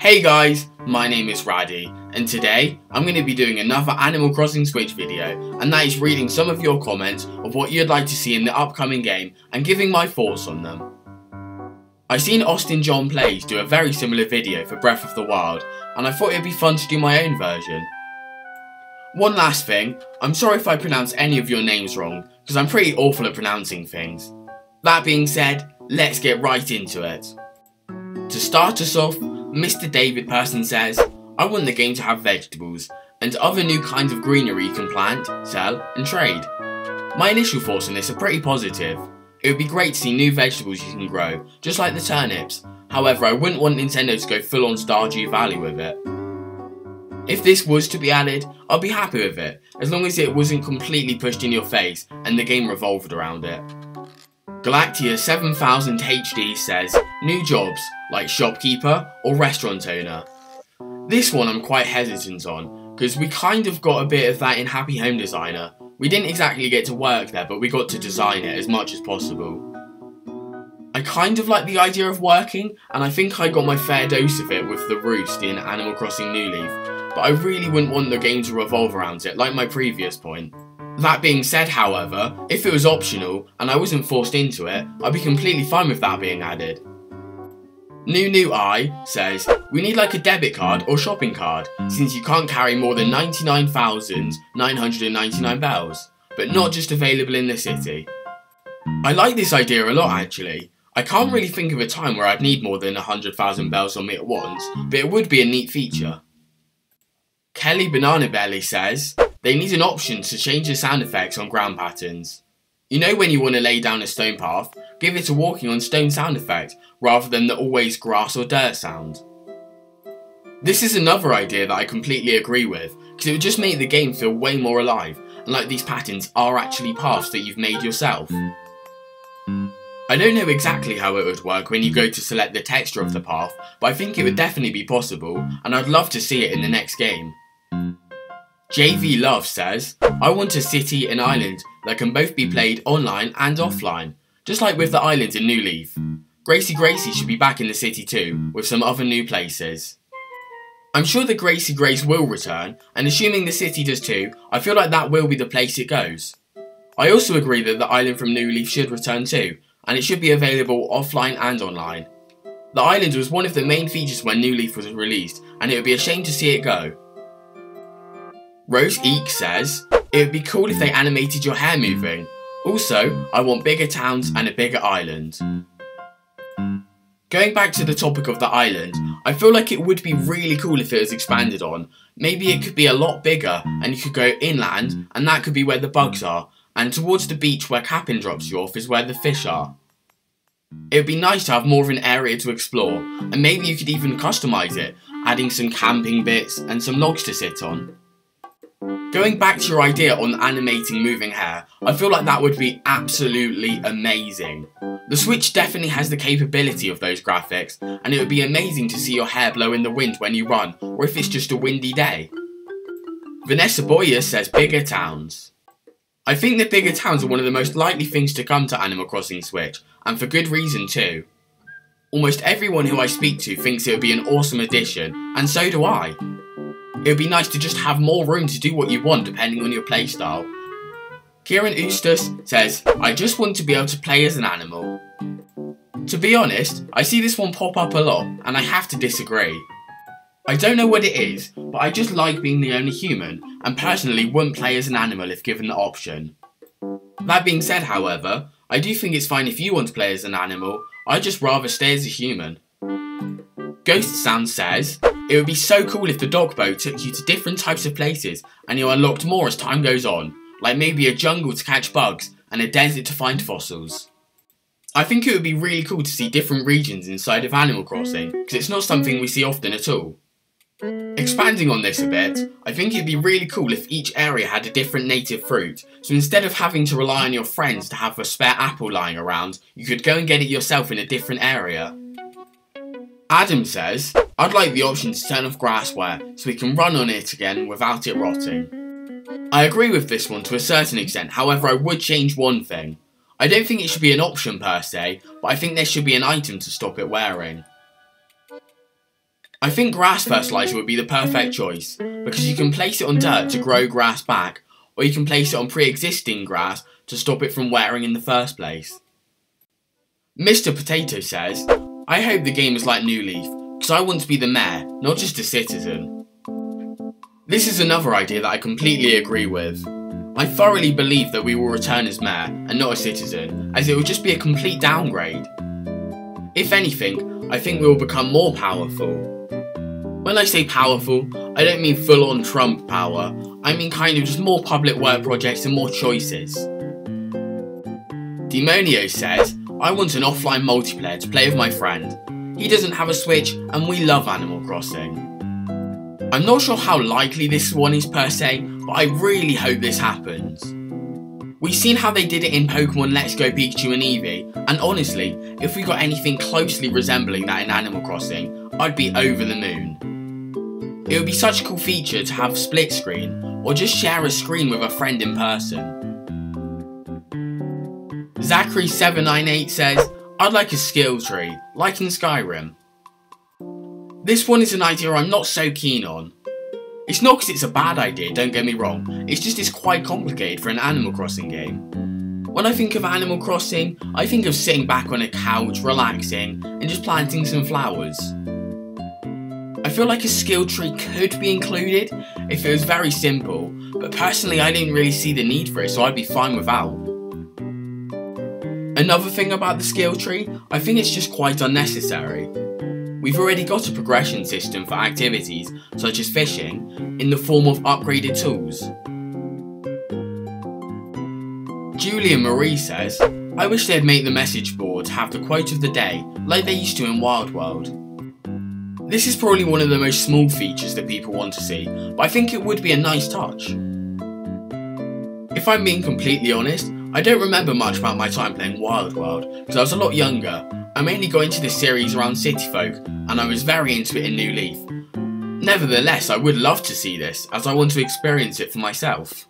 Hey guys, my name is Raddy, and today I'm going to be doing another Animal Crossing Switch video, and that is reading some of your comments of what you'd like to see in the upcoming game and giving my thoughts on them. I seen Austin John Plays do a very similar video for Breath of the Wild, and I thought it'd be fun to do my own version. One last thing, I'm sorry if I pronounce any of your names wrong, because I'm pretty awful at pronouncing things. That being said, let's get right into it. To start us off, Mr. David Person says, I want the game to have vegetables, and other new kinds of greenery you can plant, sell, and trade. My initial thoughts on this are pretty positive. It would be great to see new vegetables you can grow, just like the turnips. However, I wouldn't want Nintendo to go full on Stardew Valley with it. If this was to be added, I'd be happy with it, as long as it wasn't completely pushed in your face and the game revolved around it. Galactia 7000 HD says, new jobs, like shopkeeper or restaurant owner. This one I'm quite hesitant on, because we kind of got a bit of that in Happy Home Designer. We didn't exactly get to work there, but we got to design it as much as possible. I kind of like the idea of working, and I think I got my fair dose of it with the roost in Animal Crossing New Leaf, but I really wouldn't want the game to revolve around it, like my previous point. That being said, however, if it was optional and I wasn't forced into it, I'd be completely fine with that being added. New I says, we need like a debit card or shopping card, since you can't carry more than 99,999 bells, but not just available in the city. I like this idea a lot actually. I can't really think of a time where I'd need more than 100,000 bells on me at once, but it would be a neat feature. Kelly Banana Belly says, they need an option to change the sound effects on ground patterns. You know when you want to lay down a stone path, give it a walking on stone sound effect, rather than the always grass or dirt sound. This is another idea that I completely agree with, because it would just make the game feel way more alive, and like these patterns are actually paths that you've made yourself. I don't know exactly how it would work when you go to select the texture of the path, but I think it would definitely be possible, and I'd love to see it in the next game. JV Love says, I want a city and island that can both be played online and offline, just like with the islands in New Leaf. Gracie should be back in the city too, with some other new places. I'm sure the Gracie Grace will return, and assuming the city does too, I feel like that will be the place it goes. I also agree that the island from New Leaf should return too, and it should be available offline and online. The island was one of the main features when New Leaf was released, and it would be a shame to see it go. Rose Eek says, it would be cool if they animated your hair moving. Also, I want bigger towns and a bigger island. Going back to the topic of the island, I feel like it would be really cool if it was expanded on. Maybe it could be a lot bigger and you could go inland and that could be where the bugs are, and towards the beach where Cap'n drops you off is where the fish are. It would be nice to have more of an area to explore, and maybe you could even customise it, adding some camping bits and some logs to sit on. Going back to your idea on animating moving hair, I feel like that would be absolutely amazing. The Switch definitely has the capability of those graphics, and it would be amazing to see your hair blow in the wind when you run, or if it's just a windy day. Vanessa Boyer says bigger towns. I think that bigger towns are one of the most likely things to come to Animal Crossing Switch, and for good reason too. Almost everyone who I speak to thinks it would be an awesome addition, and so do I. It would be nice to just have more room to do what you want depending on your playstyle. Kieran Eustace says, I just want to be able to play as an animal. To be honest, I see this one pop up a lot, and I have to disagree. I don't know what it is, but I just like being the only human, and personally wouldn't play as an animal if given the option. That being said, however, I do think it's fine if you want to play as an animal, I'd just rather stay as a human. Ghost Sound says, it would be so cool if the dog boat took you to different types of places and you unlocked more as time goes on, like maybe a jungle to catch bugs and a desert to find fossils. I think it would be really cool to see different regions inside of Animal Crossing, because it's not something we see often at all. Expanding on this a bit, I think it'd be really cool if each area had a different native fruit, so instead of having to rely on your friends to have a spare apple lying around, you could go and get it yourself in a different area. Adam says, I'd like the option to turn off grassware so we can run on it again without it rotting. I agree with this one to a certain extent, however I would change one thing. I don't think it should be an option per se, but I think there should be an item to stop it wearing. I think grass fertiliser would be the perfect choice, because you can place it on dirt to grow grass back, or you can place it on pre-existing grass to stop it from wearing in the first place. Mr. Potato says, I hope the game is like New Leaf, because I want to be the mayor, not just a citizen. This is another idea that I completely agree with. I thoroughly believe that we will return as mayor and not a citizen, as it would just be a complete downgrade. If anything, I think we will become more powerful. When I say powerful, I don't mean full-on Trump power, I mean kind of just more public work projects and more choices. Demonio says, I want an offline multiplayer to play with my friend. He doesn't have a Switch and we love Animal Crossing. I'm not sure how likely this one is per se, but I really hope this happens. We've seen how they did it in Pokemon Let's Go Pikachu and Eevee, and honestly, if we got anything closely resembling that in Animal Crossing, I'd be over the moon. It would be such a cool feature to have split screen, or just share a screen with a friend in person. Zachary798 says, I'd like a skill tree, like in Skyrim. This one is an idea I'm not so keen on. It's not because it's a bad idea, don't get me wrong, it's just it's quite complicated for an Animal Crossing game. When I think of Animal Crossing, I think of sitting back on a couch, relaxing, and just planting some flowers. I feel like a skill tree could be included if it was very simple, but personally I didn't really see the need for it, so I'd be fine without. Another thing about the skill tree, I think it's just quite unnecessary. We've already got a progression system for activities, such as fishing, in the form of upgraded tools. Julia Marie says, I wish they'd make the message board have the quote of the day, like they used to in Wild World. This is probably one of the most small features that people want to see, but I think it would be a nice touch. If I'm being completely honest, I don't remember much about my time playing Wild World, because I was a lot younger. I mainly got into this series around City Folk, and I was very into it in New Leaf. Nevertheless, I would love to see this, as I want to experience it for myself.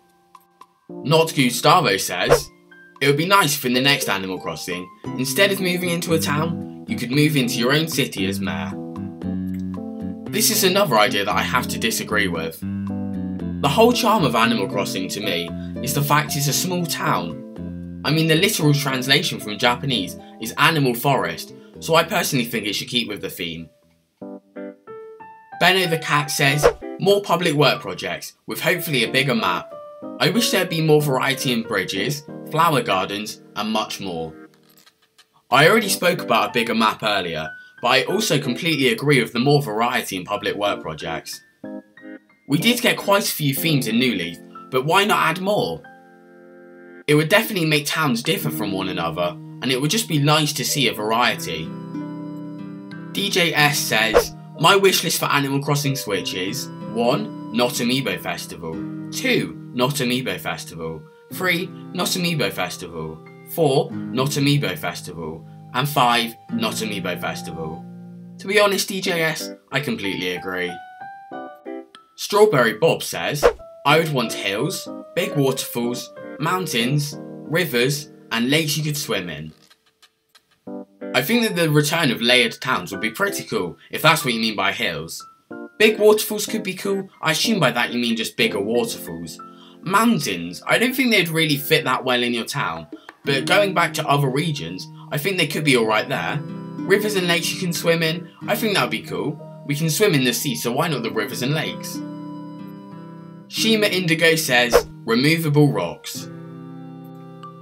Not Gustavo says, it would be nice if in the next Animal Crossing, instead of moving into a town, you could move into your own city as mayor. This is another idea that I have to disagree with. The whole charm of Animal Crossing to me is the fact it's a small town. I mean, the literal translation from Japanese is animal forest, so I personally think it should keep with the theme. Benno the Cat says, more public work projects, with hopefully a bigger map. I wish there'd be more variety in bridges, flower gardens, and much more. I already spoke about a bigger map earlier, but I also completely agree with the more variety in public work projects. We did get quite a few themes in New Leaf, but why not add more? It would definitely make towns differ from one another, and it would just be nice to see a variety. DJ S says, my wishlist for Animal Crossing Switch is 1. Not Amiibo Festival, 2. Not Amiibo Festival, 3. Not Amiibo Festival, 4. Not Amiibo Festival, and 5. Not Amiibo Festival. To be honest, DJS, I completely agree. Strawberry Bob says, I would want hills, big waterfalls, mountains, rivers, and lakes you could swim in. I think that the return of layered towns would be pretty cool, if that's what you mean by hills. Big waterfalls could be cool, I assume by that you mean just bigger waterfalls. Mountains, I don't think they'd really fit that well in your town, but going back to other regions, I think they could be alright there. Rivers and lakes you can swim in, I think that would be cool. We can swim in the sea, so why not the rivers and lakes? Shima Indigo says, removable rocks.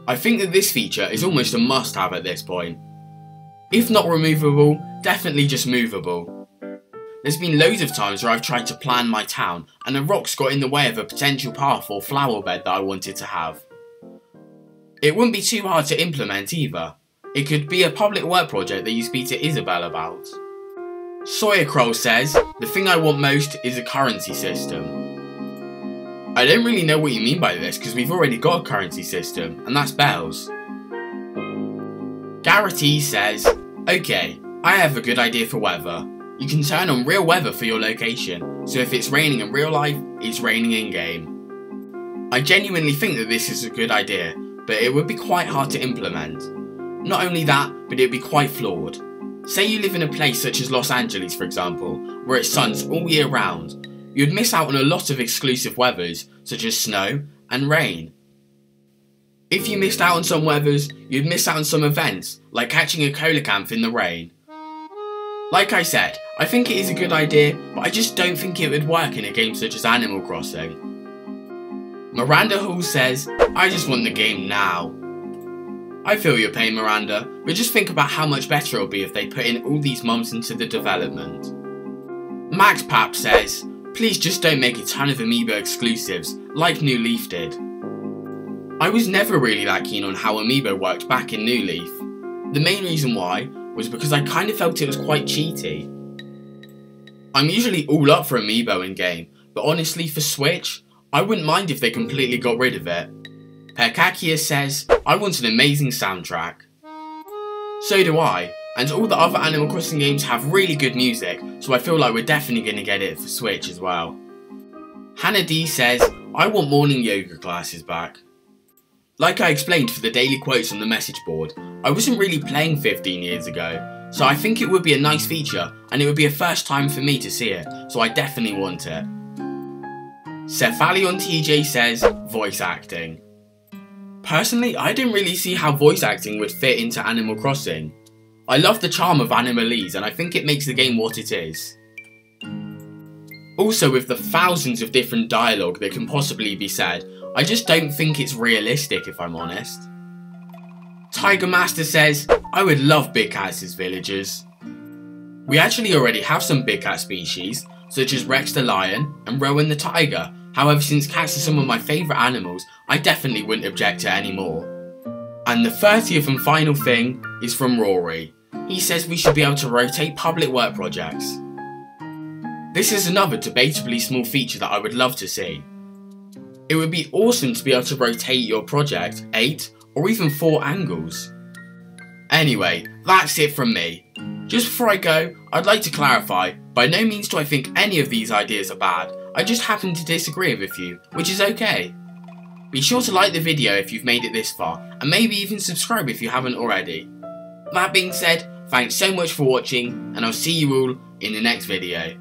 I think that this feature is almost a must-have at this point. If not removable, definitely just movable. There's been loads of times where I've tried to plan my town and the rocks got in the way of a potential path or flower bed that I wanted to have. It wouldn't be too hard to implement either. It could be a public work project that you speak to Isabel about. Sawyer Kroll says, the thing I want most is a currency system. I don't really know what you mean by this because we've already got a currency system, and that's bells. Garrett E says, okay, I have a good idea for weather. You can turn on real weather for your location, so if it's raining in real life, it's raining in game. I genuinely think that this is a good idea, but it would be quite hard to implement. Not only that, but it would be quite flawed. Say you live in a place such as Los Angeles, for example, where it's suns all year round. You'd miss out on a lot of exclusive weathers, such as snow and rain. If you missed out on some weathers, you'd miss out on some events, like catching a coelacanth in the rain. Like I said, I think it is a good idea, but I just don't think it would work in a game such as Animal Crossing. Miranda Hall says, I just want the game now. I feel your pain, Miranda, but just think about how much better it'll be if they put in all these months into the development. Max Pap says, please just don't make a ton of Amiibo exclusives, like New Leaf did. I was never really that keen on how Amiibo worked back in New Leaf. The main reason why was because I kind of felt it was quite cheaty. I'm usually all up for Amiibo in game, but honestly for Switch, I wouldn't mind if they completely got rid of it. Perkakia says, I want an amazing soundtrack. So do I, and all the other Animal Crossing games have really good music, so I feel like we're definitely going to get it for Switch as well. Hannah D says, I want morning yoga classes back. Like I explained for the daily quotes on the message board, I wasn't really playing 15 years ago, so I think it would be a nice feature and it would be a first time for me to see it, so I definitely want it. Cephalion TJ says, voice acting. Personally, I didn't really see how voice acting would fit into Animal Crossing. I love the charm of Animalese and I think it makes the game what it is. Also, with the thousands of different dialogue that can possibly be said, I just don't think it's realistic if I'm honest. Tiger Master says, I would love big cats as villagers. We actually already have some big cat species, such as Rex the lion and Rowan the tiger. However, since cats are some of my favourite animals, I definitely wouldn't object to any more. And the 30th and final thing is from Rory. He says we should be able to rotate public work projects. This is another debatably small feature that I would love to see. It would be awesome to be able to rotate your project 8 or even 4 angles. Anyway, that's it from me. Just before I go, I'd like to clarify, by no means do I think any of these ideas are bad, I just happen to disagree with a few, which is okay. Be sure to like the video if you've made it this far, and maybe even subscribe if you haven't already. That being said, thanks so much for watching, and I'll see you all in the next video.